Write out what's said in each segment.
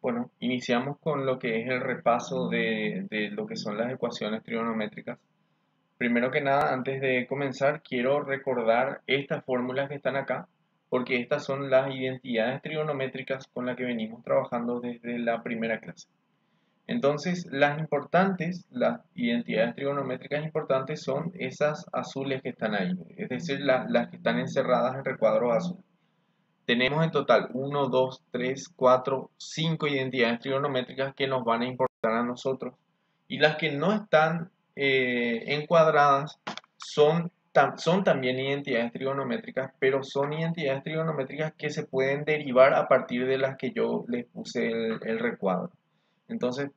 Bueno, iniciamos con lo que es el repaso de lo que son las ecuaciones trigonométricas. Primero que nada, antes de comenzar, quiero recordar estas fórmulas que están acá, porque estas son las identidades trigonométricas con las que venimos trabajando desde la primera clase. Entonces, las identidades trigonométricas importantes son esas azules que están ahí, es decir, las que están encerradas en recuadros azules. Tenemos en total 1, 2, 3, 4, 5 identidades trigonométricas que nos van a importar a nosotros. Y las que no están encuadradas son también identidades trigonométricas, pero son identidades trigonométricas que se pueden derivar a partir de las que yo les puse el recuadro. Entonces,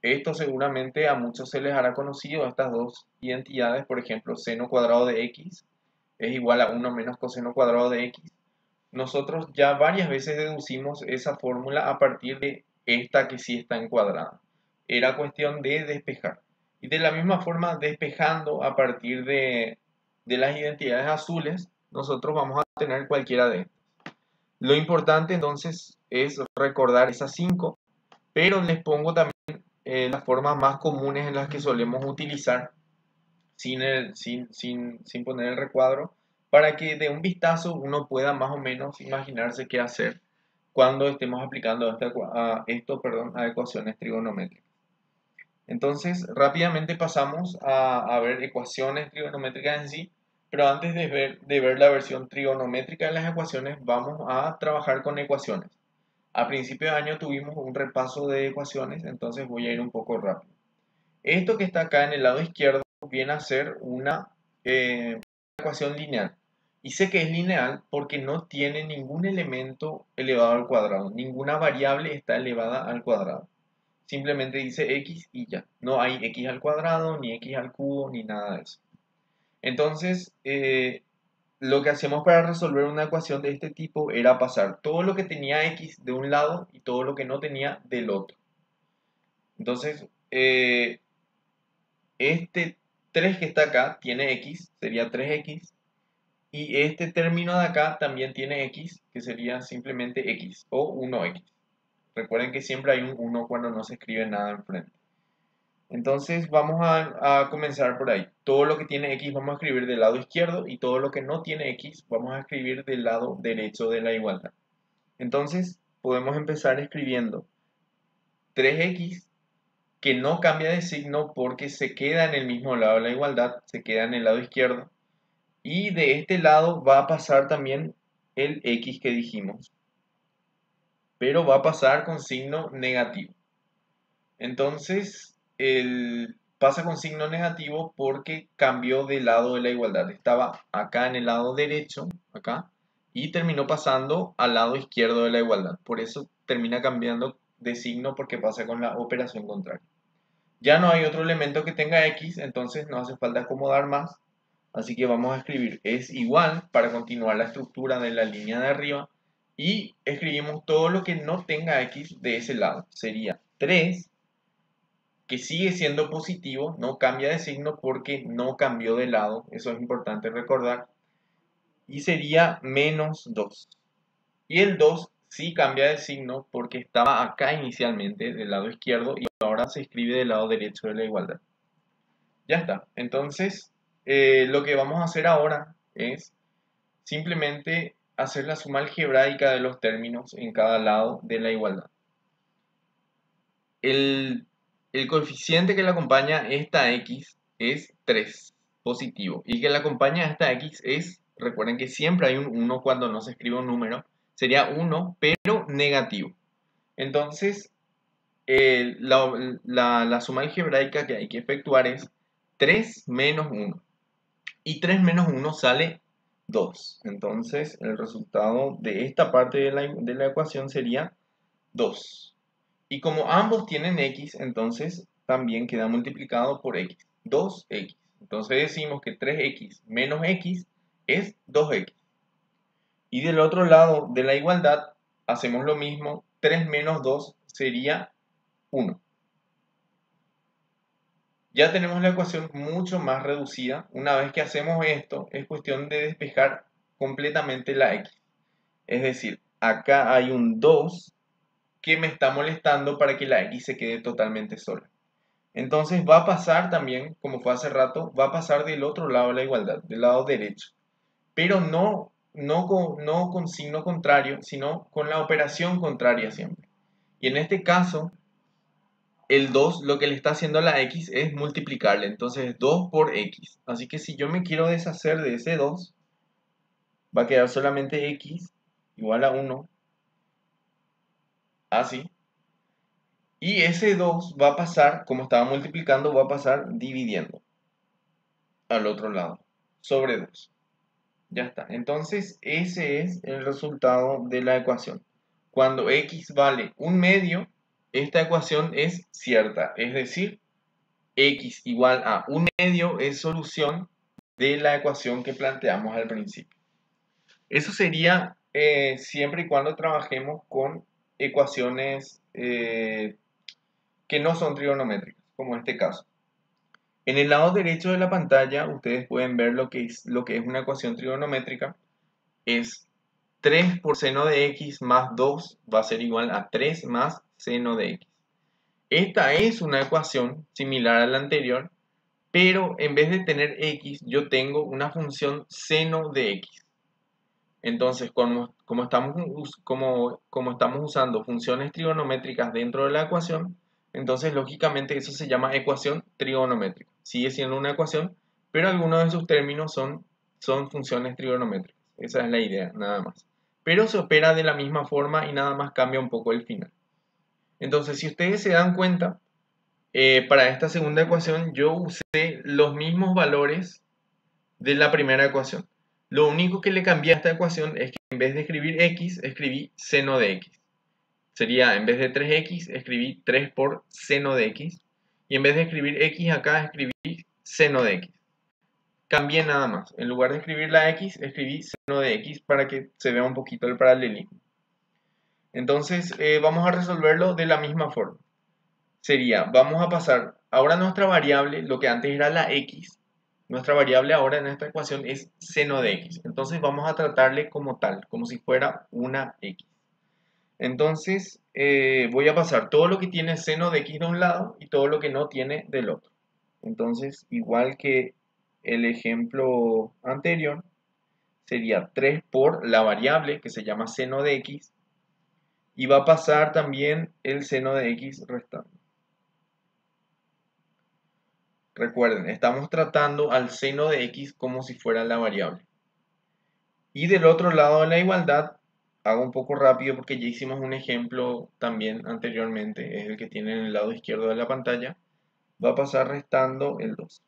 esto seguramente a muchos se les hará conocido, estas dos identidades, por ejemplo, seno cuadrado de x es igual a 1 menos coseno cuadrado de x. Nosotros ya varias veces deducimos esa fórmula a partir de esta que sí está encuadrada. Era cuestión de despejar. Y de la misma forma, despejando a partir de las identidades azules, nosotros vamos a tener cualquiera de estas. Lo importante entonces es recordar esas 5, pero les pongo también las formas más comunes en las que solemos utilizar sin poner el recuadro, para que de un vistazo uno pueda más o menos imaginarse qué hacer cuando estemos aplicando a ecuaciones trigonométricas. Entonces, rápidamente pasamos a ver ecuaciones trigonométricas en sí, pero antes de ver la versión trigonométrica de las ecuaciones, vamos a trabajar con ecuaciones. A principio de año tuvimos un repaso de ecuaciones, entonces voy a ir un poco rápido. Esto que está acá en el lado izquierdo viene a ser una ecuación lineal. Y sé que es lineal porque no tiene ningún elemento elevado al cuadrado. Ninguna variable está elevada al cuadrado. Simplemente dice x y ya. No hay x al cuadrado, ni x al cubo, ni nada de eso. Entonces, lo que hacemos para resolver una ecuación de este tipo era pasar todo lo que tenía x de un lado y todo lo que no tenía del otro. Entonces, este 3 que está acá tiene x, sería 3x. Y este término de acá también tiene x, que sería simplemente x o 1x. Recuerden que siempre hay un 1 cuando no se escribe nada enfrente. Entonces vamos a comenzar por ahí. Todo lo que tiene x vamos a escribir del lado izquierdo y todo lo que no tiene x vamos a escribir del lado derecho de la igualdad. Entonces podemos empezar escribiendo 3x que no cambia de signo porque se queda en el mismo lado de la igualdad, se queda en el lado izquierdo. Y de este lado va a pasar también el x que dijimos, pero va a pasar con signo negativo. Entonces, pasa con signo negativo porque cambió de lado de la igualdad. Estaba acá en el lado derecho, acá, y terminó pasando al lado izquierdo de la igualdad. Por eso termina cambiando de signo porque pasa con la operación contraria. Ya no hay otro elemento que tenga x, entonces no hace falta acomodar más. Así que vamos a escribir es igual para continuar la estructura de la línea de arriba. Y escribimos todo lo que no tenga x de ese lado. Sería 3, que sigue siendo positivo, no cambia de signo porque no cambió de lado. Eso es importante recordar. Y sería menos 2. Y el 2 sí cambia de signo porque estaba acá inicialmente del lado izquierdo y ahora se escribe del lado derecho de la igualdad. Ya está. Entonces, lo que vamos a hacer ahora es simplemente hacer la suma algebraica de los términos en cada lado de la igualdad. El, el coeficiente que le acompaña esta x es 3, positivo. Y el que le acompaña a esta x es, recuerden que siempre hay un 1 cuando no se escribe un número, sería 1, pero negativo. Entonces, la suma algebraica que hay que efectuar es 3 menos 1. Y 3 menos 1 sale 2. Entonces, el resultado de esta parte de la ecuación sería 2. Y como ambos tienen x, entonces también queda multiplicado por x. 2x. Entonces decimos que 3x menos x es 2x. Y del otro lado de la igualdad hacemos lo mismo. 3 menos 2 sería 1. Ya tenemos la ecuación mucho más reducida. Una vez que hacemos esto, es cuestión de despejar completamente la x. Es decir, acá hay un 2 que me está molestando para que la x se quede totalmente sola. Entonces va a pasar también, como fue hace rato, va a pasar del otro lado de la igualdad, del lado derecho. Pero no con signo contrario, sino con la operación contraria siempre. Y en este caso, el 2 lo que le está haciendo a la x es multiplicarle. Entonces 2 por x. Así que si yo me quiero deshacer de ese 2, va a quedar solamente x igual a 1. Así. Y ese 2 va a pasar, como estaba multiplicando, va a pasar dividiendo al otro lado, sobre 2. Ya está. Entonces, ese es el resultado de la ecuación. Cuando x vale 1/2, esta ecuación es cierta. Es decir, x igual a 1/2 es solución de la ecuación que planteamos al principio. Eso sería siempre y cuando trabajemos con ecuaciones que no son trigonométricas, como en este caso. En el lado derecho de la pantalla ustedes pueden ver lo que es una ecuación trigonométrica. Es 3 por seno de x más 2 va a ser igual a 3 más seno de x. Esta es una ecuación similar a la anterior, pero en vez de tener x, yo tengo una función seno de x. Entonces, como estamos usando funciones trigonométricas dentro de la ecuación, entonces lógicamente eso se llama ecuación trigonométrica. Sigue siendo una ecuación, pero algunos de sus términos son funciones trigonométricas. Esa es la idea, nada más. Pero se opera de la misma forma y nada más cambia un poco el final. Entonces, si ustedes se dan cuenta, para esta segunda ecuación yo usé los mismos valores de la primera ecuación. Lo único que le cambié a esta ecuación es que en vez de escribir x, escribí seno de x. Sería, en vez de 3x, escribí 3 por seno de x. Y en vez de escribir x acá, escribí seno de x. Cambié nada más. En lugar de escribir la x, escribí seno de x para que se vea un poquito el paralelismo. Entonces, vamos a resolverlo de la misma forma. Sería, vamos a pasar, ahora nuestra variable, lo que antes era la x, nuestra variable ahora en esta ecuación es seno de x. Entonces vamos a tratarle como tal, como si fuera una x. Entonces voy a pasar todo lo que tiene seno de x de un lado y todo lo que no tiene del otro. Entonces, igual que el ejemplo anterior, sería 3 por la variable que se llama seno de x y va a pasar también el seno de x restante. Recuerden, estamos tratando al seno de x como si fuera la variable. Y del otro lado de la igualdad, hago un poco rápido porque ya hicimos un ejemplo también anteriormente, es el que tiene en el lado izquierdo de la pantalla, va a pasar restando el 2.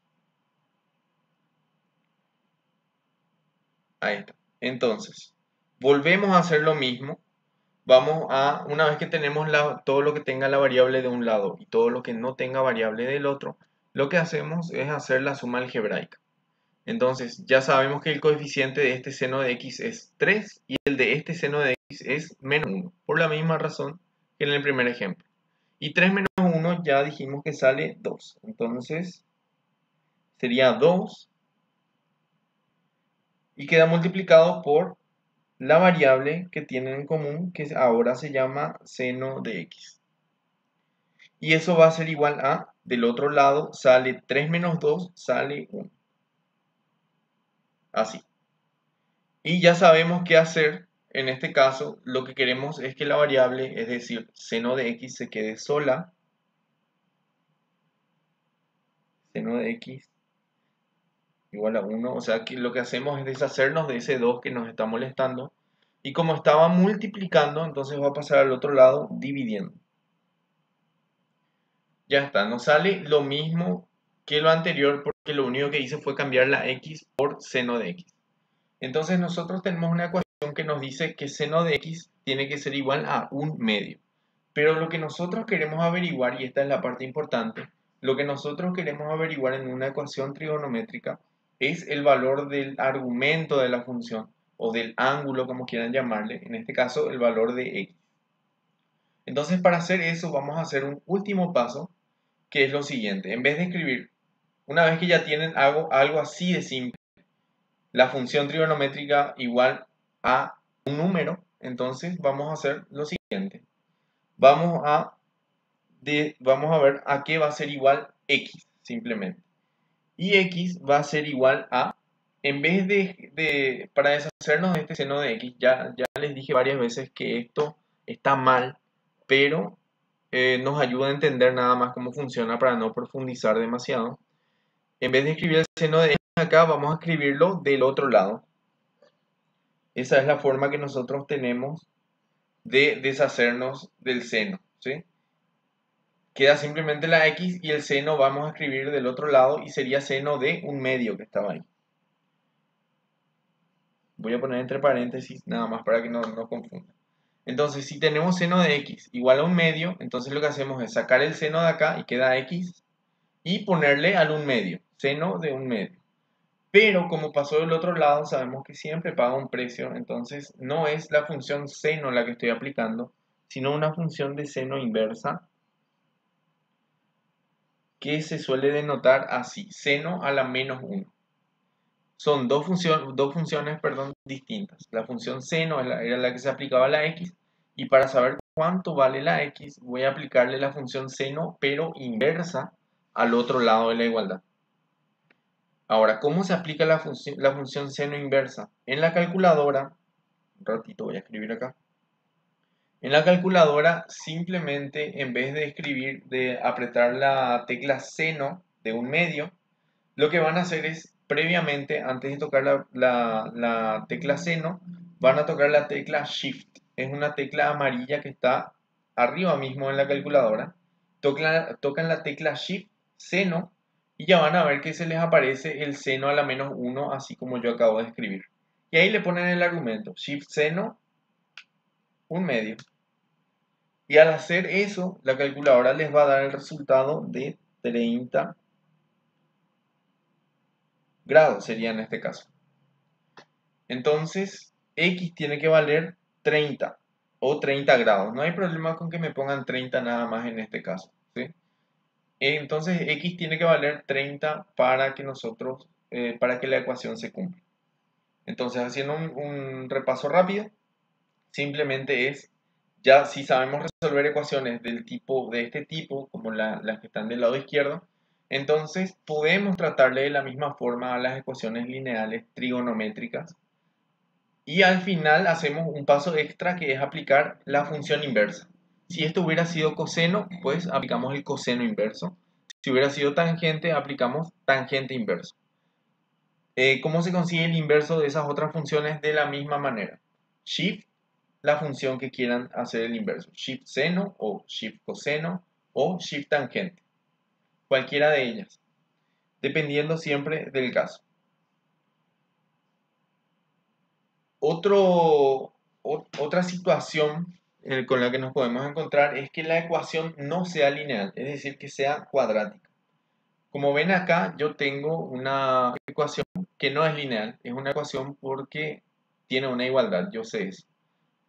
Ahí está. Entonces, volvemos a hacer lo mismo. Una vez que tenemos todo lo que tenga la variable de un lado y todo lo que no tenga variable del otro, lo que hacemos es hacer la suma algebraica. Entonces, ya sabemos que el coeficiente de este seno de x es 3 y el de este seno de x es menos 1, por la misma razón que en el primer ejemplo. Y 3 menos 1 ya dijimos que sale 2. Entonces, sería 2 y queda multiplicado por la variable que tienen en común, que ahora se llama seno de x. Y eso va a ser igual a, del otro lado, sale 3 menos 2, sale 1. Así. Y ya sabemos qué hacer. En este caso, lo que queremos es que la variable, es decir, seno de x, se quede sola. Seno de x igual a 1. O sea, que lo que hacemos es deshacernos de ese 2 que nos está molestando. Y como estaba multiplicando, entonces va a pasar al otro lado dividiendo. Ya está, nos sale lo mismo que lo anterior porque lo único que hice fue cambiar la x por seno de x. Entonces nosotros tenemos una ecuación que nos dice que seno de x tiene que ser igual a 1/2. Pero lo que nosotros queremos averiguar, y esta es la parte importante, lo que nosotros queremos averiguar en una ecuación trigonométrica es el valor del argumento de la función o del ángulo, como quieran llamarle, en este caso el valor de x. Entonces para hacer eso vamos a hacer un último paso, que es lo siguiente. En vez de escribir, una vez que ya tienen algo así de simple, la función trigonométrica igual a un número, entonces vamos a hacer lo siguiente. vamos a ver a qué va a ser igual x, simplemente. Y x va a ser igual a, en vez para deshacernos de este seno de x, ya les dije varias veces que esto está mal, pero nos ayuda a entender nada más cómo funciona para no profundizar demasiado. En vez de escribir el seno de x acá, vamos a escribirlo del otro lado. Esa es la forma que nosotros tenemos de deshacernos del seno, ¿sí? Queda simplemente la x y el seno vamos a escribir del otro lado y sería seno de un medio que estaba ahí. Voy a poner entre paréntesis nada más para que no nos confunda. Entonces, si tenemos seno de x igual a un medio, entonces lo que hacemos es sacar el seno de acá y queda x y ponerle al un medio, seno de un medio. Pero como pasó del otro lado, sabemos que siempre paga un precio, entonces no es la función seno la que estoy aplicando, sino una función de seno inversa que se suele denotar así, seno a la menos 1. Son dos funciones, distintas. La función seno era la que se aplicaba a la x, y para saber cuánto vale la x, voy a aplicarle la función seno, pero inversa, al otro lado de la igualdad. Ahora, ¿cómo se aplica la función seno inversa? En la calculadora, un ratito voy a escribir acá. En la calculadora, simplemente en vez de apretar la tecla seno de un medio, lo que van a hacer es, previamente, antes de tocar la tecla seno, van a tocar la tecla Shift. Es una tecla amarilla que está arriba mismo en la calculadora. Tocan la tecla Shift, seno, y ya van a ver que se les aparece el seno a la menos 1, así como yo acabo de escribir. Y ahí le ponen el argumento, Shift seno, un medio. Y al hacer eso, la calculadora les va a dar el resultado de 30 grados, sería en este caso. Entonces, x tiene que valer 30 o 30 grados. No hay problema con que me pongan 30 nada más en este caso, ¿sí? Entonces, x tiene que valer 30 para que para que la ecuación se cumpla. Entonces, haciendo un repaso rápido, simplemente es, ya si sabemos resolver ecuaciones de este tipo, como las que están del lado izquierdo, entonces podemos tratarle de la misma forma a las ecuaciones lineales trigonométricas. Y al final hacemos un paso extra, que es aplicar la función inversa. Si esto hubiera sido coseno, pues aplicamos el coseno inverso. Si hubiera sido tangente, aplicamos tangente inverso. ¿Cómo se consigue el inverso de esas otras funciones? De la misma manera. Shift, la función que quieran hacer el inverso. Shift seno o shift coseno o shift tangente. Cualquiera de ellas. Dependiendo siempre del caso. Otra situación con la que nos podemos encontrar es que la ecuación no sea lineal, es decir, que sea cuadrática. Como ven acá, yo tengo una ecuación que no es lineal, es una ecuación porque tiene una igualdad, yo sé eso.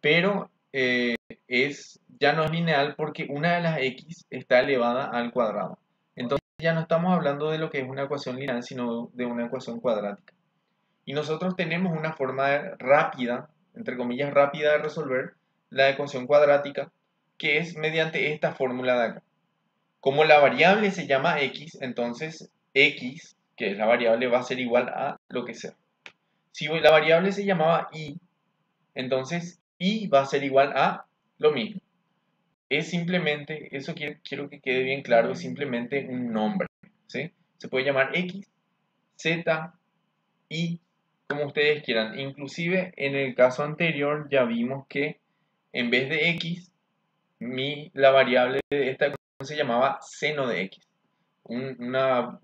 Pero ya no es lineal porque una de las x está elevada al cuadrado. Entonces ya no estamos hablando de lo que es una ecuación lineal, sino de una ecuación cuadrática. Y nosotros tenemos una forma rápida, entre comillas rápida, de resolver la ecuación cuadrática, que es mediante esta fórmula de acá. Como la variable se llama x, entonces x, que es la variable, va a ser igual a lo que sea. Si la variable se llamaba y, entonces y va a ser igual a lo mismo. Es simplemente, eso quiero que quede bien claro, es simplemente un nombre, ¿sí? Se puede llamar x, z, y, como ustedes quieran. Inclusive en el caso anterior ya vimos que en vez de x, la variable de esta ecuación se llamaba seno de x. Un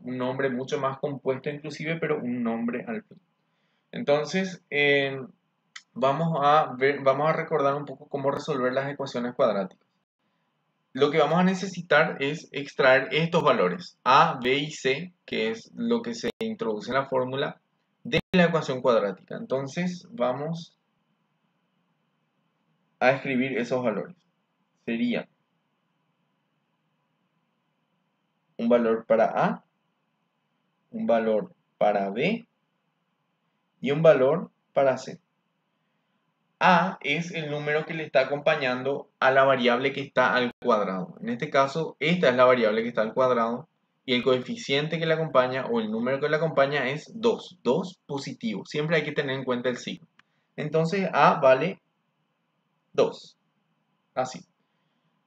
nombre mucho más compuesto inclusive, pero un nombre al fin. Entonces, vamos a recordar un poco cómo resolver las ecuaciones cuadráticas. Lo que vamos a necesitar es extraer estos valores, a, b y c, que es lo que se introduce en la fórmula de la ecuación cuadrática. Entonces vamos a escribir esos valores. Sería un valor para a, un valor para b y un valor para c. A es el número que le está acompañando a la variable que está al cuadrado. En este caso, esta es la variable que está al cuadrado y el coeficiente que le acompaña o el número que le acompaña es 2. 2 positivo. Siempre hay que tener en cuenta el signo. Entonces, A vale 2. Así.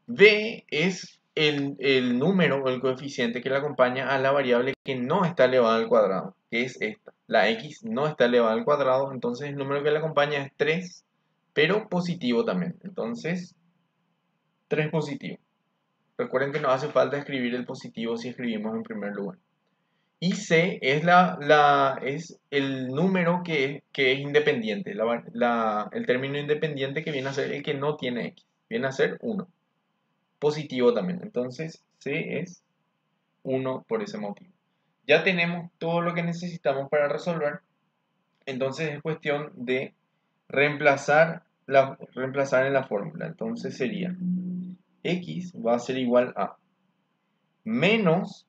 B es el número o el coeficiente que le acompaña a la variable que no está elevada al cuadrado, que es esta. La x no está elevada al cuadrado, entonces el número que le acompaña es 3, pero positivo también. Entonces, 3 positivo. Recuerden que no hace falta escribir el positivo si escribimos en primer lugar. Y C es, es el número que es independiente, el término independiente que viene a ser el que no tiene x, viene a ser 1. Positivo también. Entonces, C es 1 por ese motivo. Ya tenemos todo lo que necesitamos para resolver. Entonces es cuestión de reemplazar en la fórmula. Entonces sería x va a ser igual a menos,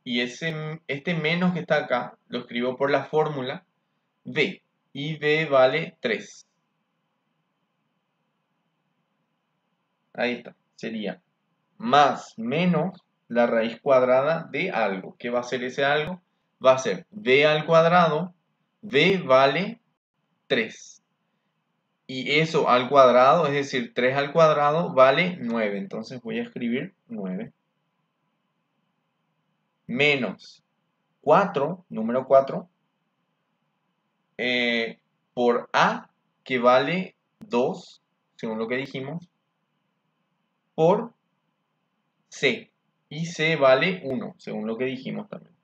y este menos que está acá lo escribo por la fórmula b. Y b vale 3. Ahí está. Sería más menos la raíz cuadrada de algo. ¿Qué va a ser ese algo? Va a ser b al cuadrado. B vale 3. Y eso al cuadrado, es decir, 3 al cuadrado vale 9. Entonces voy a escribir 9. Menos 4, número 4, por A, que vale 2, según lo que dijimos, por C. Y C vale 1, según lo que dijimos también.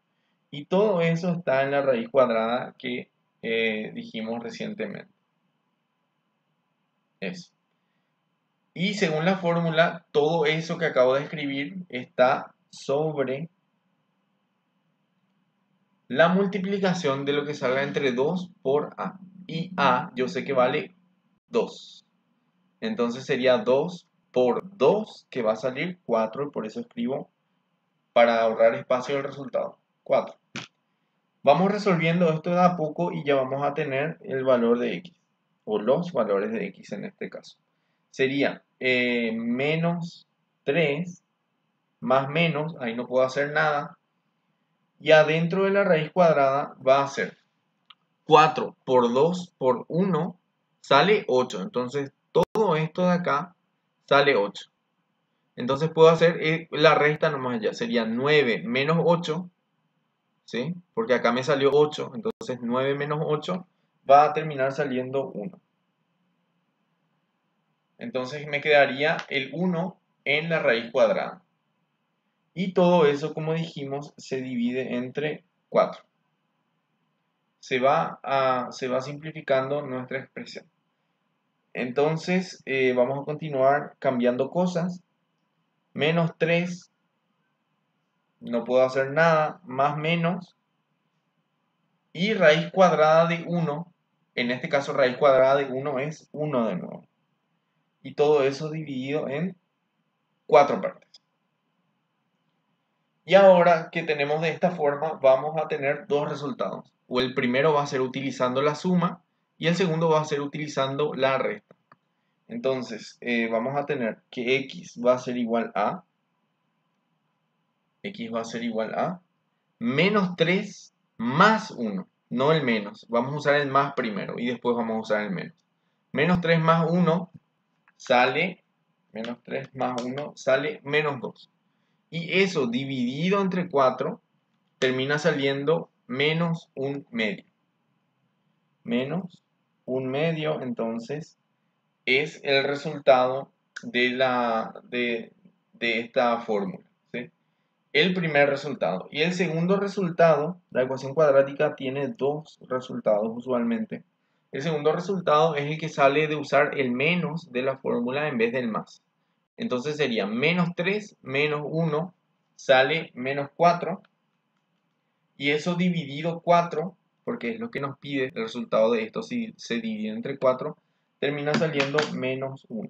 Y todo eso está en la raíz cuadrada que dijimos recientemente. Eso. Y según la fórmula, todo eso que acabo de escribir está sobre la multiplicación de lo que salga entre 2 por A. Y A yo sé que vale 2. Entonces sería 2 por 2, que va a salir 4, y por eso escribo, para ahorrar espacio, el resultado, 4. Vamos resolviendo esto de a poco y ya vamos a tener el valor de x, o los valores de x en este caso. Sería menos 3 más menos, ahí no puedo hacer nada, y adentro de la raíz cuadrada va a ser 4 por 2 por 1 sale 8. Entonces todo esto de acá sale 8. Entonces puedo hacer la resta nomás allá. Sería 9 menos 8, ¿sí? Porque acá me salió 8. Entonces 9 menos 8 va a terminar saliendo 1. Entonces me quedaría el 1 en la raíz cuadrada. Y todo eso, como dijimos, se divide entre 4. Se va simplificando nuestra expresión. Entonces vamos a continuar cambiando cosas. Menos 3, no puedo hacer nada, más menos, y raíz cuadrada de 1, en este caso raíz cuadrada de 1 es 1 de nuevo. Y todo eso dividido en 4 partes. Y ahora que tenemos de esta forma, vamos a tener dos resultados. O el primero va a ser utilizando la suma y el segundo va a ser utilizando la resta. Entonces, vamos a tener que x va a ser igual a menos 3 más 1, no el menos. Vamos a usar el más primero y después vamos a usar el menos. Menos 3 más 1 sale, menos 3 más 1 sale menos 2. Y eso dividido entre 4 termina saliendo menos 1/2. Menos 1/2, entonces, es el resultado de esta fórmula, ¿sí? El primer resultado. Y el segundo resultado, la ecuación cuadrática tiene dos resultados usualmente. El segundo resultado es el que sale de usar el menos de la fórmula en vez del más. Entonces sería menos 3 menos 1 sale menos 4. Y eso dividido 4, porque es lo que nos pide el resultado de esto, si se divide entre 4, termina saliendo menos 1.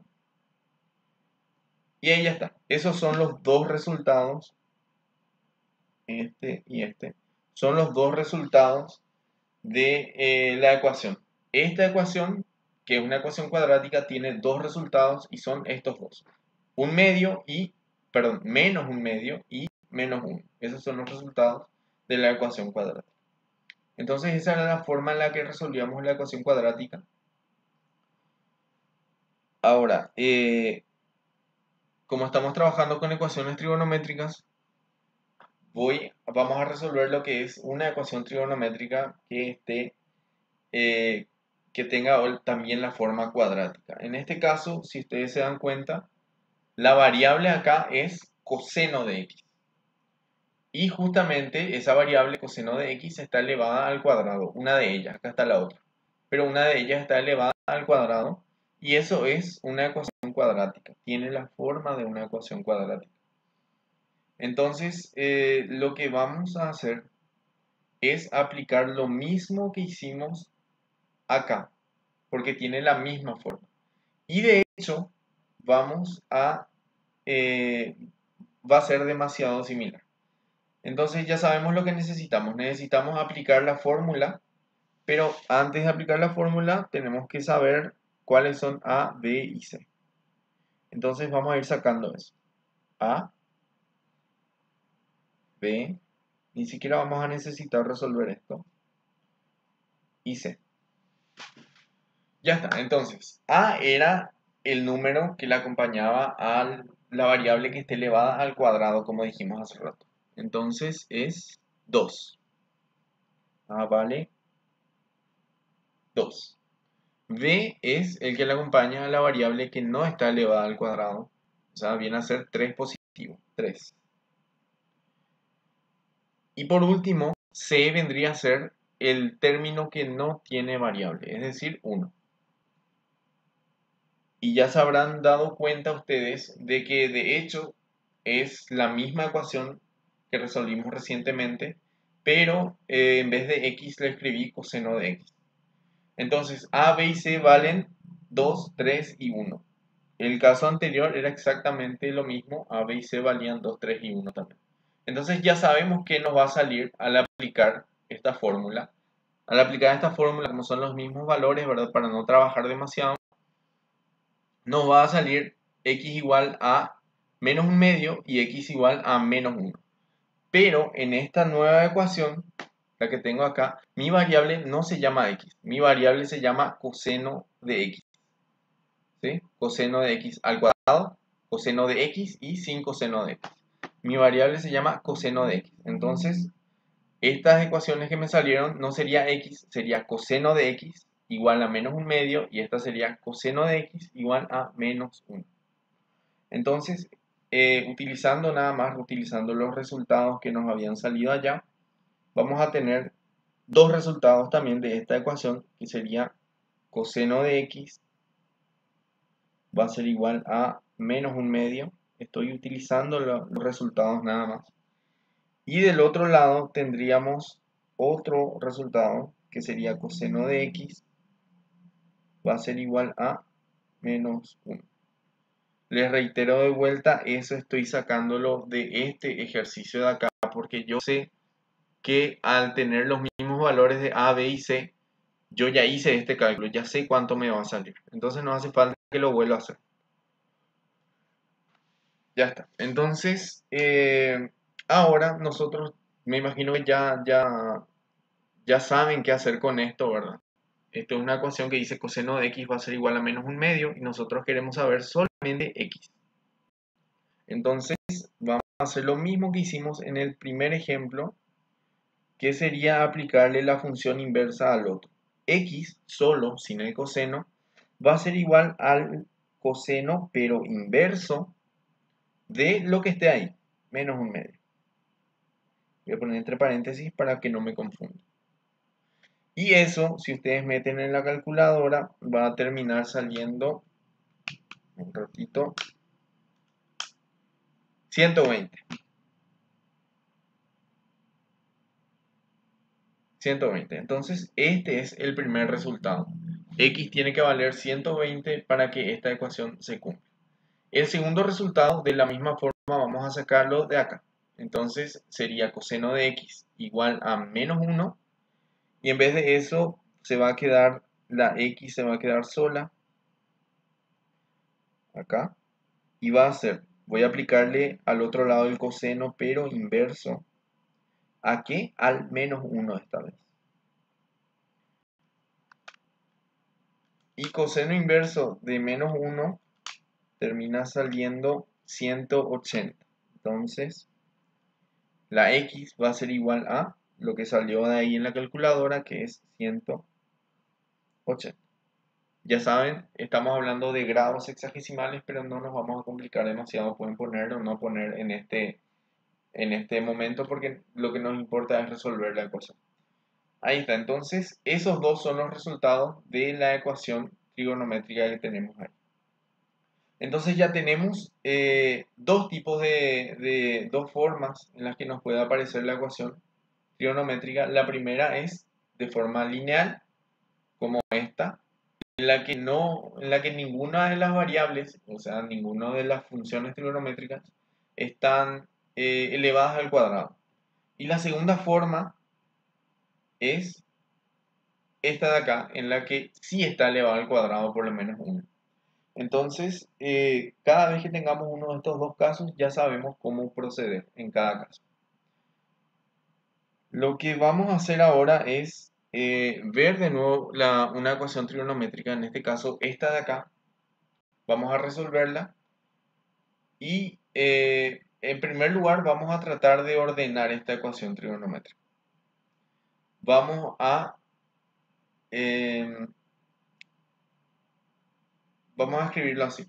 Y ahí ya está. Esos son los dos resultados. Este y este. Son los dos resultados de la ecuación. Esta ecuación que una ecuación cuadrática tiene dos resultados y son estos dos. Menos un medio y menos 1. Esos son los resultados de la ecuación cuadrática. Entonces esa era la forma en la que resolvíamos la ecuación cuadrática. Ahora, como estamos trabajando con ecuaciones trigonométricas, vamos a resolver lo que es una ecuación trigonométrica que tenga también la forma cuadrática. En este caso, si ustedes se dan cuenta, la variable acá es coseno de x. Y justamente esa variable coseno de x está elevada al cuadrado, una de ellas, acá está la otra. Pero una de ellas está elevada al cuadrado y eso es una ecuación cuadrática, tiene la forma de una ecuación cuadrática. Entonces, lo que vamos a hacer es aplicar lo mismo que hicimos acá, porque tiene la misma forma. Y de hecho, va a ser demasiado similar. Entonces ya sabemos lo que necesitamos. Necesitamos aplicar la fórmula, pero antes de aplicar la fórmula tenemos que saber cuáles son A, B y C. Entonces vamos a ir sacando eso. A, B, ni siquiera vamos a necesitar resolver esto. Y C. Ya está. Entonces, A era el número que le acompañaba a la variable que esté elevada al cuadrado, como dijimos hace rato. Entonces es 2. A vale 2. B es el que le acompaña a la variable que no está elevada al cuadrado. O sea, viene a ser 3 positivo. 3. Y por último, C vendría a ser el término que no tiene variable, es decir, 1. Y ya se habrán dado cuenta ustedes de que de hecho es la misma ecuación que resolvimos recientemente, pero en vez de x le escribí coseno de x. Entonces A, B y C valen 2, 3 y 1. El caso anterior era exactamente lo mismo, A, B y C valían 2, 3 y 1 también. Entonces ya sabemos qué nos va a salir al aplicar esta fórmula. Al aplicar esta fórmula, como son los mismos valores, ¿verdad? Para no trabajar demasiado, nos va a salir x igual a menos un medio y x igual a menos 1. Pero en esta nueva ecuación, la que tengo acá, mi variable no se llama x, mi variable se llama coseno de x. ¿Sí? Coseno de x al cuadrado, coseno de x y sin coseno de x. Mi variable se llama coseno de x. Entonces, estas ecuaciones que me salieron no sería x, sería coseno de x igual a menos un medio y esta sería coseno de x igual a menos 1. Entonces, utilizando los resultados que nos habían salido allá, vamos a tener dos resultados también de esta ecuación, que sería coseno de x va a ser igual a menos un medio. Estoy utilizando los resultados nada más. Y del otro lado tendríamos otro resultado, que sería coseno de x va a ser igual a menos 1. Les reitero de vuelta, eso estoy sacándolo de este ejercicio de acá, porque yo sé que al tener los mismos valores de A, B y C, yo ya hice este cálculo, ya sé cuánto me va a salir. Entonces no hace falta que lo vuelva a hacer. Ya está. Entonces, ahora nosotros, me imagino que ya saben qué hacer con esto, ¿verdad? Esto es una ecuación que dice coseno de x va a ser igual a menos un medio y nosotros queremos saber solamente x. Entonces, vamos a hacer lo mismo que hicimos en el primer ejemplo, que sería aplicarle la función inversa al otro. X solo, sin el coseno, va a ser igual al coseno, pero inverso de lo que esté ahí, menos un medio. Voy a poner entre paréntesis para que no me confunda. Y eso, si ustedes meten en la calculadora, va a terminar saliendo, un ratito, 120. 120. Entonces, este es el primer resultado. X tiene que valer 120 para que esta ecuación se cumpla. El segundo resultado, de la misma forma, vamos a sacarlo de acá. Entonces, sería coseno de x igual a menos 1. Y en vez de eso, se va a quedar la X se va a quedar sola acá. Y va a ser, voy a aplicarle al otro lado el coseno, pero inverso. ¿A qué? Al menos 1 esta vez. Y coseno inverso de menos 1 termina saliendo 180. Entonces, la X va a ser igual a lo que salió de ahí en la calculadora, que es 180. Ya saben, estamos hablando de grados sexagesimales, pero no nos vamos a complicar demasiado. Pueden poner o no poner en este momento, porque lo que nos importa es resolver la ecuación. Ahí está, entonces esos dos son los resultados de la ecuación trigonométrica que tenemos ahí. Entonces ya tenemos dos tipos dos formas en las que nos puede aparecer la ecuación trigonométrica. La primera es de forma lineal, como esta, en la que ninguna de las variables, o sea, ninguna de las funciones trigonométricas, están elevadas al cuadrado. Y la segunda forma es esta de acá, en la que sí está elevado al cuadrado por lo menos 1. Entonces, cada vez que tengamos uno de estos dos casos, ya sabemos cómo proceder en cada caso. Lo que vamos a hacer ahora es ver de nuevo una ecuación trigonométrica, en este caso esta de acá. Vamos a resolverla y en primer lugar vamos a tratar de ordenar esta ecuación trigonométrica. Vamos a escribirlo así.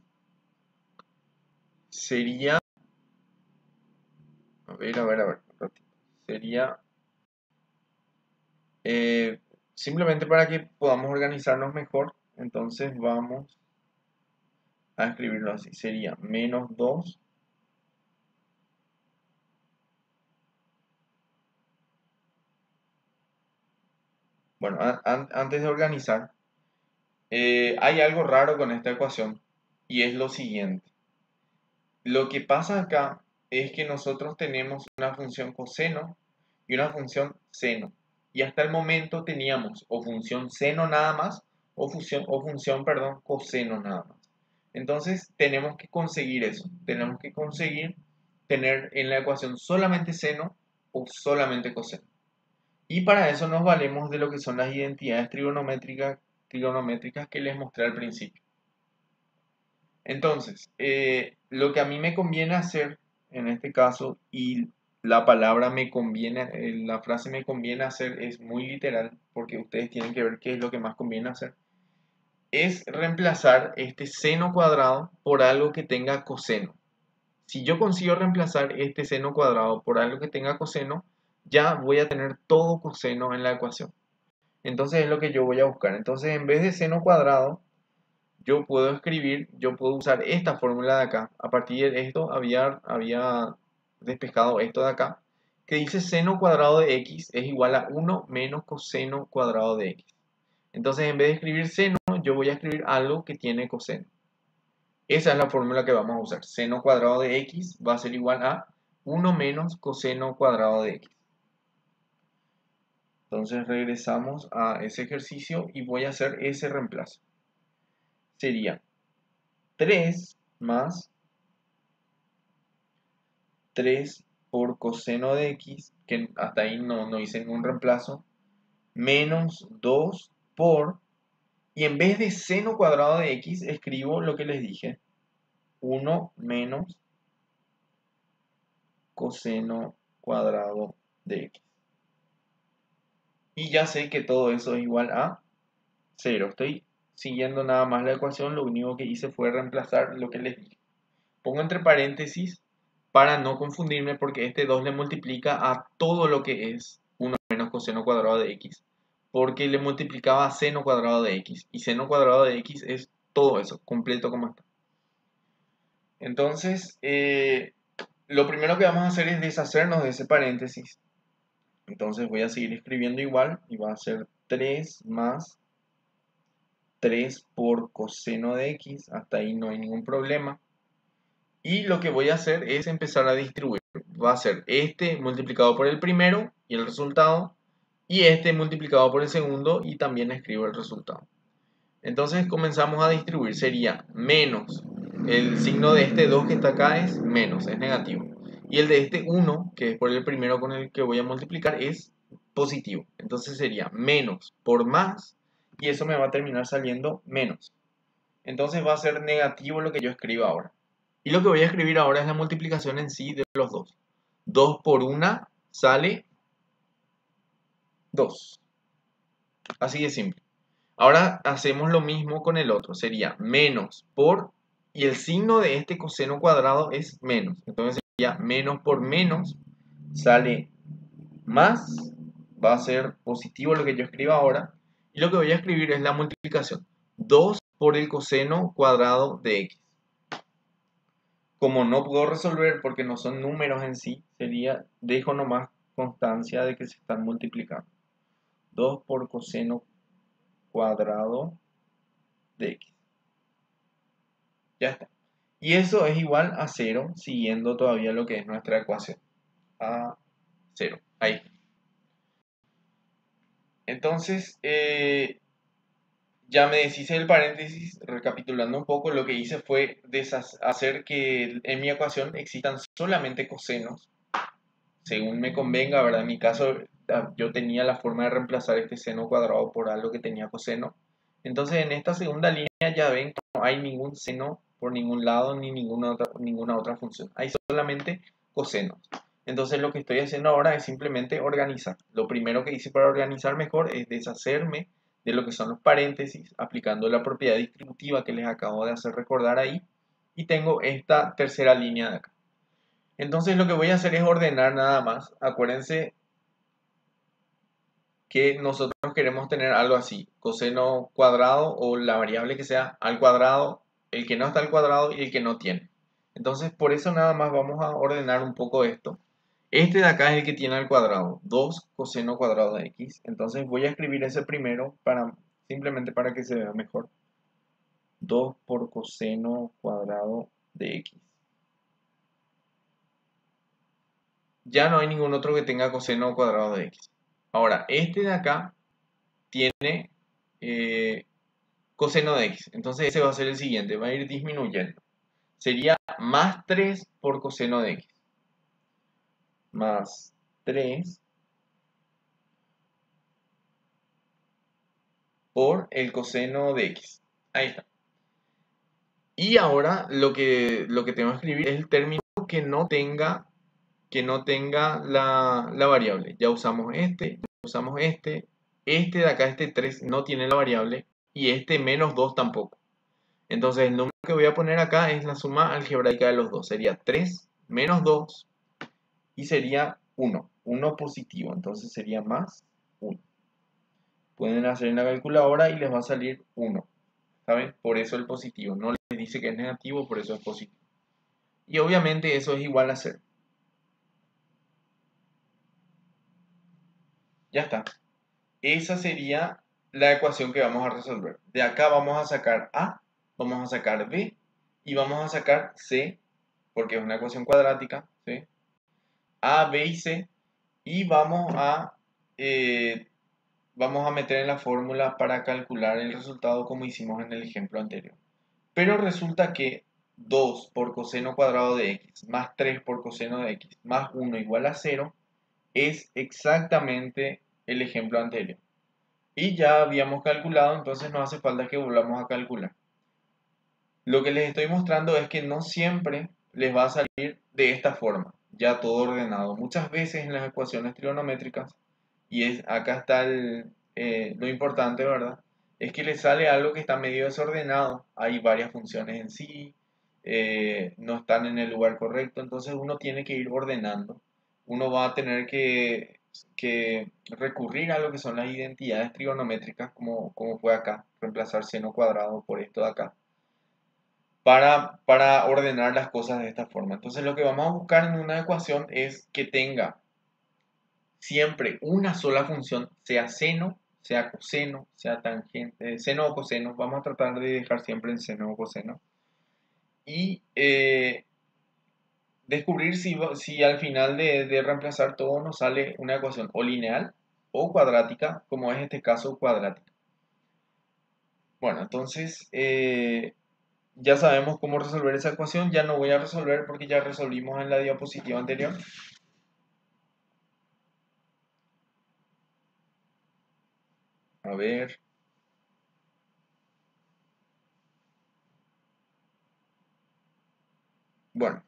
Sería, a ver, un ratito. Sería simplemente para que podamos organizarnos mejor. Entonces vamos a escribirlo así. Sería menos 2 Bueno, antes de organizar, hay algo raro con esta ecuación y es lo siguiente. Lo que pasa acá es que nosotros tenemos una función coseno y una función seno. Y hasta el momento teníamos o función seno nada más o función, perdón, coseno nada más. Entonces tenemos que conseguir eso. Tenemos que conseguir tener en la ecuación solamente seno o solamente coseno. Y para eso nos valemos de lo que son las identidades trigonométricas que les mostré al principio. Entonces, lo que a mí me conviene hacer en este caso, y la palabra me conviene, la frase me conviene hacer es muy literal, porque ustedes tienen que ver qué es lo que más conviene hacer, es reemplazar este seno cuadrado por algo que tenga coseno. Si yo consigo reemplazar este seno cuadrado por algo que tenga coseno, ya voy a tener todo coseno en la ecuación. Entonces es lo que yo voy a buscar. Entonces en vez de seno cuadrado, yo puedo usar esta fórmula de acá. A partir de esto había despejado esto de acá, que dice seno cuadrado de x es igual a 1 menos coseno cuadrado de x. Entonces en vez de escribir seno, yo voy a escribir algo que tiene coseno. Esa es la fórmula que vamos a usar. Seno cuadrado de x va a ser igual a 1 menos coseno cuadrado de x. Entonces regresamos a ese ejercicio y voy a hacer ese reemplazo. Sería 3 más 3 por coseno de x, que hasta ahí no hice ningún reemplazo, menos 2 por, y en vez de seno cuadrado de x, escribo lo que les dije, 1 menos coseno cuadrado de x. Y ya sé que todo eso es igual a 0. Estoy siguiendo nada más la ecuación, lo único que hice fue reemplazar lo que les dije. Pongo entre paréntesis para no confundirme porque este 2 le multiplica a todo lo que es 1 menos coseno cuadrado de x. Porque le multiplicaba a seno cuadrado de x. Y seno cuadrado de x es todo eso, completo como está. Entonces, lo primero que vamos a hacer es deshacernos de ese paréntesis. Entonces voy a seguir escribiendo igual y va a ser 3 más 3 por coseno de x. Hasta ahí no hay ningún problema. Y lo que voy a hacer es empezar a distribuir. Va a ser este multiplicado por el primero y el resultado. Y este multiplicado por el segundo y también escribo el resultado. Entonces comenzamos a distribuir. Sería menos. El signo de este 2 que está acá es menos, es negativo. Y el de este 1, que es por el primero con el que voy a multiplicar, es positivo. Entonces sería menos por más, y eso me va a terminar saliendo menos. Entonces va a ser negativo lo que yo escribo ahora. Y lo que voy a escribir ahora es la multiplicación en sí de los dos. 2 por 1 sale 2. Así de simple. Ahora hacemos lo mismo con el otro. Sería menos por... Y el signo de este coseno cuadrado es menos. Entonces sería menos por menos sale más. Va a ser positivo lo que yo escribo ahora. Y lo que voy a escribir es la multiplicación. 2 por el coseno cuadrado de x. Como no puedo resolver porque no son números en sí, dejo nomás constancia de que se están multiplicando. 2 por coseno cuadrado de x. Ya está. Y eso es igual a 0, siguiendo todavía lo que es nuestra ecuación. A 0. Ahí. Entonces, ya me deshice el paréntesis. Recapitulando un poco, lo que hice fue hacer que en mi ecuación existan solamente cosenos, según me convenga, ¿verdad? En mi caso, yo tenía la forma de reemplazar este seno cuadrado por algo que tenía coseno. Entonces, en esta segunda línea ya ven que no hay ningún seno por ningún lado ni ninguna otra función. Hay solamente cosenos. Entonces, lo que estoy haciendo ahora es simplemente organizar. Lo primero que hice para organizar mejor es deshacerme de lo que son los paréntesis, aplicando la propiedad distributiva que les acabo de hacer recordar ahí. Y tengo esta tercera línea de acá. Entonces lo que voy a hacer es ordenar nada más. Acuérdense que nosotros queremos tener algo así, coseno cuadrado o la variable que sea al cuadrado, el que no está al cuadrado y el que no tiene. Entonces por eso nada más vamos a ordenar un poco esto. Este de acá es el que tiene al cuadrado, 2 coseno cuadrado de x. Entonces voy a escribir ese primero simplemente para que se vea mejor. 2 por coseno cuadrado de x. Ya no hay ningún otro que tenga coseno cuadrado de x. Ahora, este de acá tiene coseno de x. Entonces ese va a ser el siguiente, va a ir disminuyendo. Sería más 3 por coseno de x. Más 3 por el coseno de x. Ahí está. Y ahora lo que tengo que escribir es el término que no tenga la variable. Ya usamos este, Este de acá, este 3, no tiene la variable. Y este menos 2 tampoco. Entonces el número que voy a poner acá es la suma algebraica de los dos. Sería 3 menos 2 y sería 1. 1 positivo. Entonces sería más 1. Pueden hacer en la calculadora y les va a salir 1. ¿Saben? Por eso el positivo. No les dice que es negativo, por eso es positivo. Y obviamente eso es igual a 0. Ya está. Esa sería la ecuación que vamos a resolver. De acá vamos a sacar A, vamos a sacar B y vamos a sacar C, porque es una ecuación cuadrática, ¿sí? A, B y C, y vamos a meter en la fórmula para calcular el resultado como hicimos en el ejemplo anterior. Pero resulta que 2 por coseno cuadrado de x más 3 por coseno de x más 1 igual a 0 es exactamente el ejemplo anterior. Y ya habíamos calculado, entonces no hace falta que volvamos a calcular. Lo que les estoy mostrando es que no siempre les va a salir de esta forma, ya todo ordenado. Muchas veces en las ecuaciones trigonométricas, acá está lo importante, ¿verdad? Es que les sale algo que está medio desordenado. Hay varias funciones en sí, no están en el lugar correcto, entonces uno tiene que ir ordenando. Uno va a tener que recurrir a lo que son las identidades trigonométricas, como fue acá, reemplazar seno cuadrado por esto de acá, para ordenar las cosas de esta forma. Entonces lo que vamos a buscar en una ecuación es que tenga siempre una sola función, sea seno, sea coseno, sea tangente, seno o coseno. Vamos a tratar de dejar siempre el seno o coseno. Y descubrir si al final de reemplazar todo nos sale una ecuación o lineal o cuadrática, como es este caso cuadrática. Bueno, entonces ya sabemos cómo resolver esa ecuación. Ya no voy a resolver porque ya resolvimos en la diapositiva anterior. A ver. Bueno,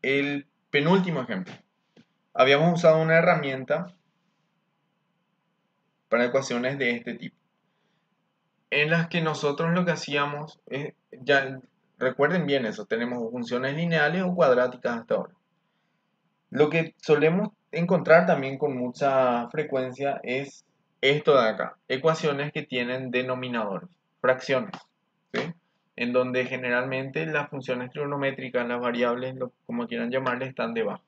el penúltimo ejemplo. Habíamos usado una herramienta para ecuaciones de este tipo, en las que nosotros lo que hacíamos es, ya recuerden bien eso, tenemos funciones lineales o cuadráticas hasta ahora. Lo que solemos encontrar también con mucha frecuencia es esto de acá, ecuaciones que tienen denominadores, fracciones, ¿sí? En donde generalmente las funciones trigonométricas, las variables, como quieran llamarle, están debajo.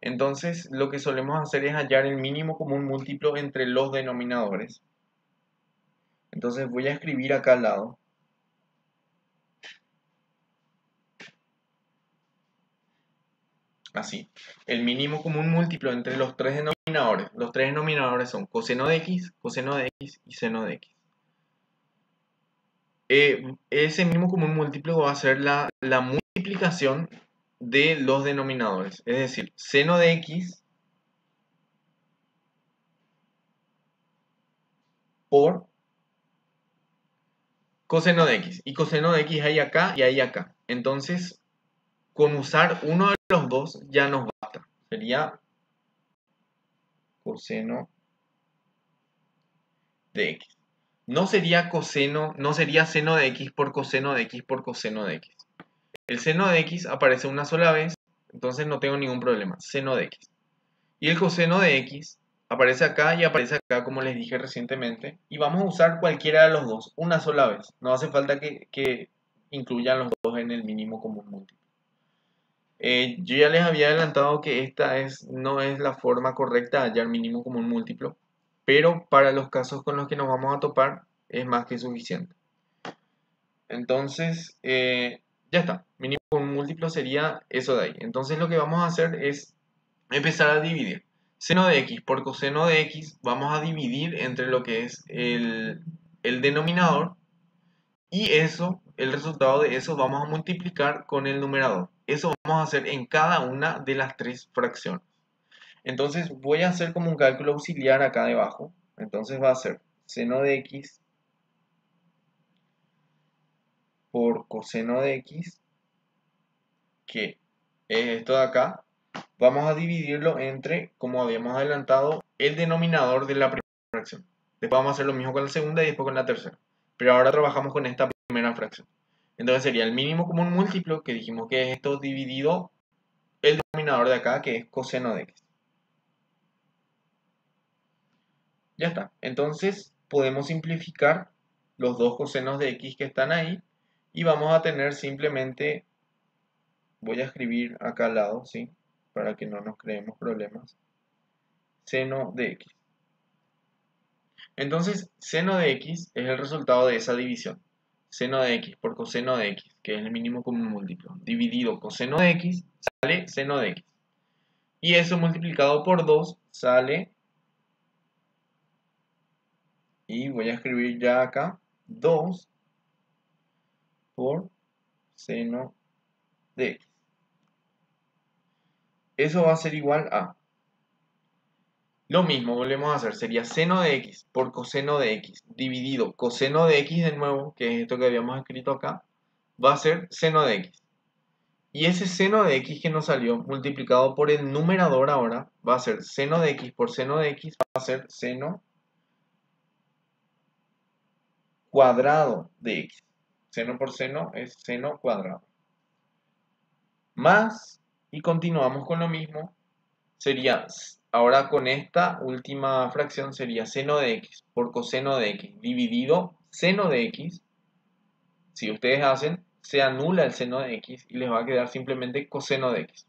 Entonces, lo que solemos hacer es hallar el mínimo común múltiplo entre los denominadores. Entonces voy a escribir acá al lado. Así. El mínimo común múltiplo entre los tres denominadores. Los tres denominadores son coseno de x y seno de x. Ese mínimo común múltiplo va a ser la multiplicación de los denominadores. Es decir, seno de x por coseno de x. Y coseno de x hay acá y hay acá. Entonces, con usar uno de los dos ya nos basta. Sería coseno de x. No sería seno de x por coseno de x por coseno de x. El seno de x aparece una sola vez, entonces no tengo ningún problema. Seno de x. Y el coseno de x aparece acá y aparece acá, como les dije recientemente. Y vamos a usar cualquiera de los dos, una sola vez. No hace falta que incluyan los dos en el mínimo común múltiplo. Yo ya les había adelantado que no es la forma correcta de hallar mínimo común múltiplo, pero para los casos con los que nos vamos a topar es más que suficiente. Entonces, ya está. Mínimo común múltiplo sería eso de ahí. Entonces lo que vamos a hacer es empezar a dividir. Seno de x por coseno de x vamos a dividir entre lo que es el denominador. Y eso, el resultado de eso vamos a multiplicar con el numerador. Eso vamos a hacer en cada una de las tres fracciones. Entonces voy a hacer como un cálculo auxiliar acá debajo. Entonces va a ser seno de x por coseno de x, que es esto de acá. Vamos a dividirlo entre, como habíamos adelantado, el denominador de la primera fracción. Después vamos a hacer lo mismo con la segunda y después con la tercera. Pero ahora trabajamos con esta primera fracción. Entonces sería el mínimo común múltiplo, que dijimos que es esto dividido el denominador de acá, que es coseno de x. Ya está. Entonces podemos simplificar los dos cosenos de x que están ahí y vamos a tener simplemente, voy a escribir acá al lado, ¿sí? Para que no nos creemos problemas. Seno de x. Entonces, seno de x es el resultado de esa división. Seno de x por coseno de x, que es el mínimo común múltiplo, dividido coseno de x, sale seno de x. Y eso multiplicado por 2 sale, y voy a escribir ya acá, 2 por seno de x. Eso va a ser igual a, lo mismo volvemos a hacer, sería seno de x por coseno de x, dividido coseno de x de nuevo, que es esto que habíamos escrito acá, va a ser seno de x. Y ese seno de x que nos salió multiplicado por el numerador ahora va a ser seno de x por seno de x, va a ser seno cuadrado de x. Seno por seno es seno cuadrado. Más, y continuamos con lo mismo, sería, ahora con esta última fracción sería seno de x por coseno de x dividido seno de x. Si ustedes hacen, se anula el seno de x y les va a quedar simplemente coseno de x.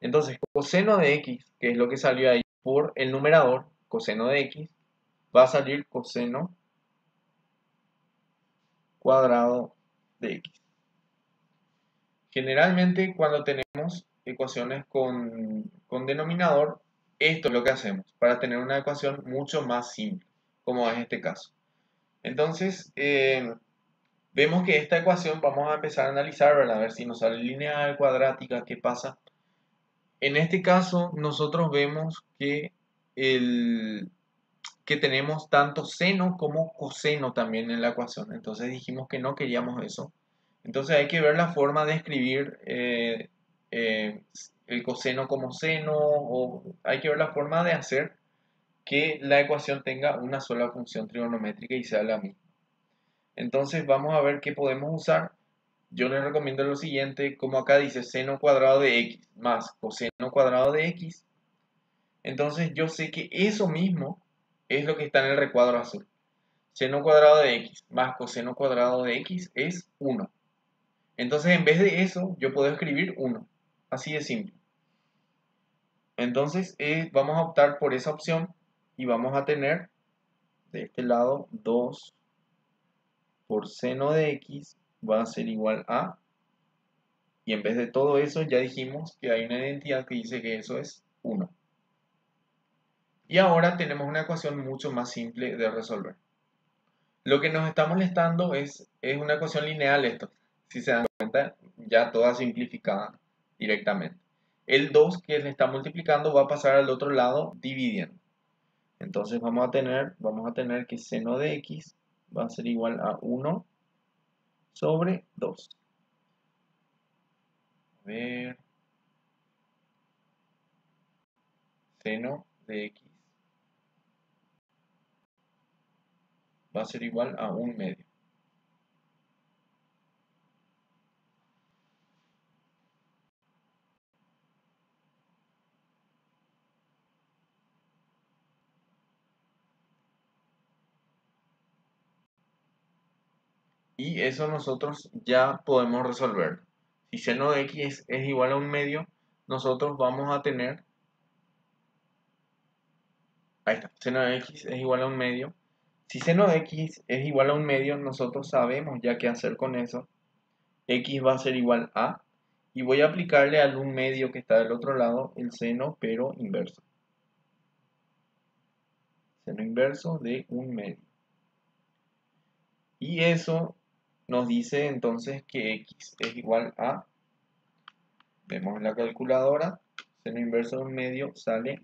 Entonces, coseno de x, que es lo que salió ahí por el numerador, coseno de x, va a salir coseno cuadrado de x. Generalmente, cuando tenemos ecuaciones con denominador, esto es lo que hacemos para tener una ecuación mucho más simple, como es este caso. Entonces, vemos que esta ecuación vamos a empezar a analizar, ¿verdad? A ver si nos sale lineal, cuadrática, qué pasa. En este caso, nosotros vemos que tenemos tanto seno como coseno también en la ecuación. Entonces dijimos que no queríamos eso. Entonces hay que ver la forma de escribir eh, el coseno como seno, o hay que ver la forma de hacer que la ecuación tenga una sola función trigonométrica y sea la misma. Entonces vamos a ver qué podemos usar. Yo les recomiendo lo siguiente, como acá dice seno cuadrado de x más coseno cuadrado de x. Entonces yo sé que eso mismo es lo que está en el recuadro azul. Seno cuadrado de x más coseno cuadrado de x es 1. Entonces en vez de eso yo puedo escribir 1. Así de simple. Entonces vamos a optar por esa opción y vamos a tener de este lado 2 por seno de x va a ser igual a, y en vez de todo eso ya dijimos que hay una identidad que dice que eso es 1. Y ahora tenemos una ecuación mucho más simple de resolver. Lo que nos está molestando es una ecuación lineal esto. Si se dan cuenta, ya toda simplificada directamente. El 2 que le está multiplicando va a pasar al otro lado dividiendo. Entonces vamos a tener que seno de x va a ser igual a 1 sobre 2. A ver, seno de x va a ser igual a 1 medio. Y eso nosotros ya podemos resolver. Si seno de x es igual a 1 medio, nosotros vamos a tener, ahí está, seno de x es igual a 1 medio. Si seno de x es igual a 1 medio, nosotros sabemos ya qué hacer con eso. X va a ser igual a, y voy a aplicarle al 1 medio que está del otro lado el seno, pero inverso. Seno inverso de 1 medio. Y eso nos dice entonces que x es igual a, vemos en la calculadora, seno inverso de 1 medio sale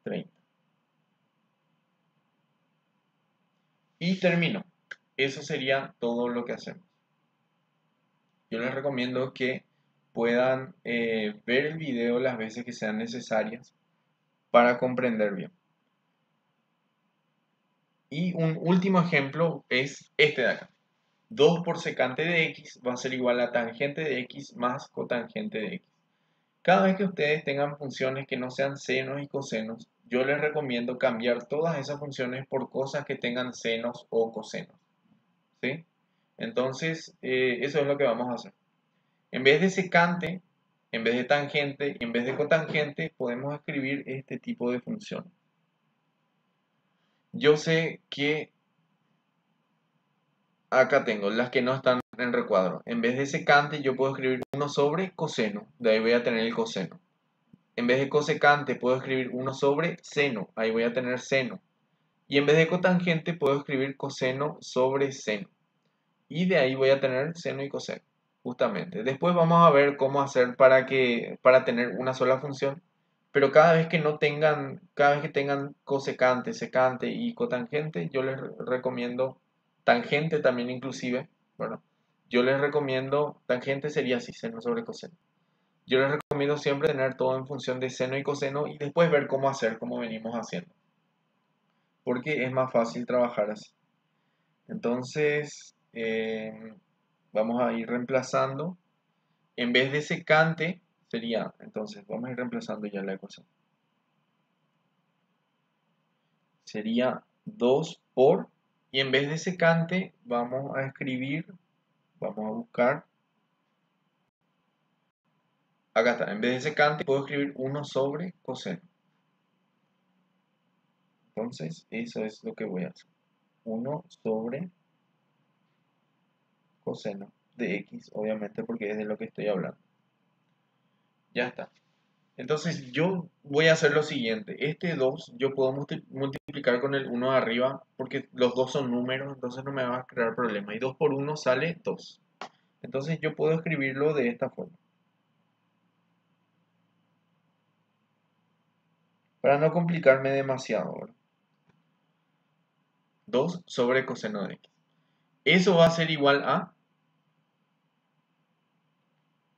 30. Y termino. Eso sería todo lo que hacemos. Yo les recomiendo que puedan ver el video las veces que sean necesarias para comprender bien. Y un último ejemplo es este de acá. 2 por secante de x va a ser igual a tangente de x más cotangente de x. Cada vez que ustedes tengan funciones que no sean senos y cosenos, yo les recomiendo cambiar todas esas funciones por cosas que tengan senos o cosenos. ¿Sí? Entonces, eso es lo que vamos a hacer. En vez de secante, en vez de tangente y en vez de cotangente, podemos escribir este tipo de función. Yo sé que acá tengo las que no están en recuadro. En vez de secante, yo puedo escribir 1 sobre coseno. De ahí voy a tener el coseno. En vez de cosecante, puedo escribir 1 sobre seno. Ahí voy a tener seno. Y en vez de cotangente, puedo escribir coseno sobre seno. Y de ahí voy a tener seno y coseno. Justamente. Después vamos a ver cómo hacer para tener una sola función. Pero cada vez que tengan cosecante, secante y cotangente, yo les recomiendo, tangente también inclusive, bueno, yo les recomiendo, tangente sería así, seno sobre coseno. Yo les recomiendo siempre tener todo en función de seno y coseno y después ver cómo hacer, como venimos haciendo. Porque es más fácil trabajar así. Entonces, vamos a ir reemplazando. En vez de secante, sería, entonces, vamos a ir reemplazando ya la ecuación. Sería 2 por, y en vez de secante, vamos a escribir, vamos a buscar, acá está, en vez de secante, puedo escribir 1 sobre coseno. Entonces, eso es lo que voy a hacer. 1 sobre coseno de x, obviamente porque es de lo que estoy hablando. Ya está. Entonces yo voy a hacer lo siguiente. Este 2 yo puedo multiplicar con el 1 de arriba porque los dos son números, entonces no me va a crear problema. Y 2 por 1 sale 2. Entonces yo puedo escribirlo de esta forma. Para no complicarme demasiado, ¿verdad? 2 sobre coseno de x. Eso va a ser igual a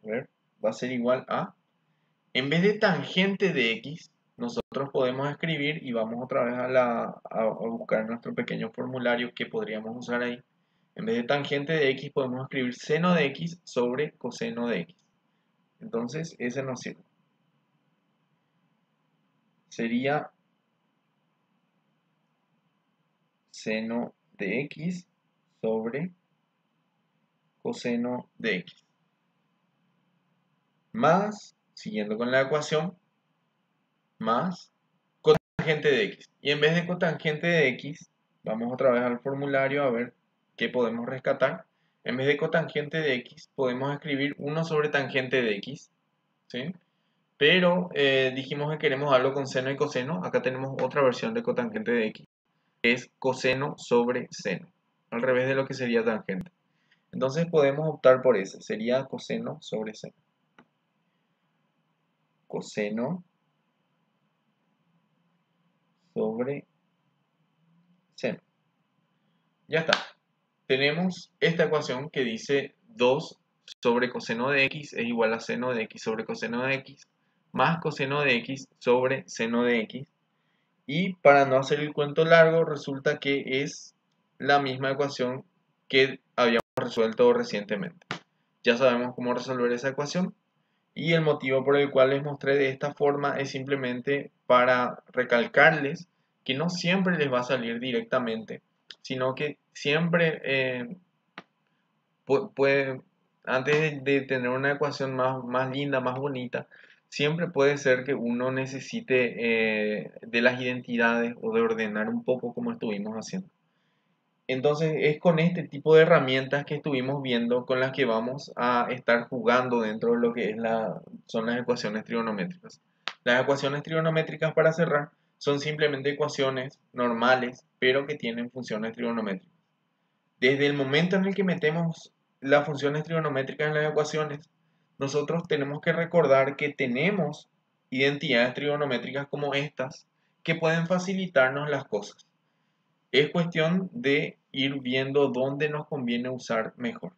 ver, va a ser igual a, en vez de tangente de x, nosotros podemos escribir y vamos otra vez a buscar nuestro pequeño formulario que podríamos usar ahí. En vez de tangente de x podemos escribir seno de x sobre coseno de x. Entonces ese nos sirve. Sería seno de x sobre coseno de x. Más, siguiendo con la ecuación, más cotangente de x. Y en vez de cotangente de x, vamos otra vez al formulario a ver qué podemos rescatar. En vez de cotangente de x, podemos escribir 1 sobre tangente de x, ¿sí? Pero dijimos que queremos algo con seno y coseno. Acá tenemos otra versión de cotangente de x, que es coseno sobre seno, al revés de lo que sería tangente. Entonces podemos optar por ese, sería coseno sobre seno. Coseno sobre seno. Ya está. Tenemos esta ecuación que dice 2 sobre coseno de x es igual a seno de x sobre coseno de x más coseno de x sobre seno de x. Y para no hacer el cuento largo, resulta que es la misma ecuación que habíamos resuelto recientemente. Ya sabemos cómo resolver esa ecuación y el motivo por el cual les mostré de esta forma es simplemente para recalcarles que no siempre les va a salir directamente, sino que siempre puede, antes de tener una ecuación más linda, más bonita, siempre puede ser que uno necesite de las identidades o de ordenar un poco como estuvimos haciendo. Entonces es con este tipo de herramientas que estuvimos viendo con las que vamos a estar jugando dentro de lo que son las ecuaciones trigonométricas. Las ecuaciones trigonométricas, para cerrar, son simplemente ecuaciones normales, pero que tienen funciones trigonométricas. Desde el momento en el que metemos las funciones trigonométricas en las ecuaciones, nosotros tenemos que recordar que tenemos identidades trigonométricas como estas que pueden facilitarnos las cosas. Es cuestión de ir viendo dónde nos conviene usar mejor.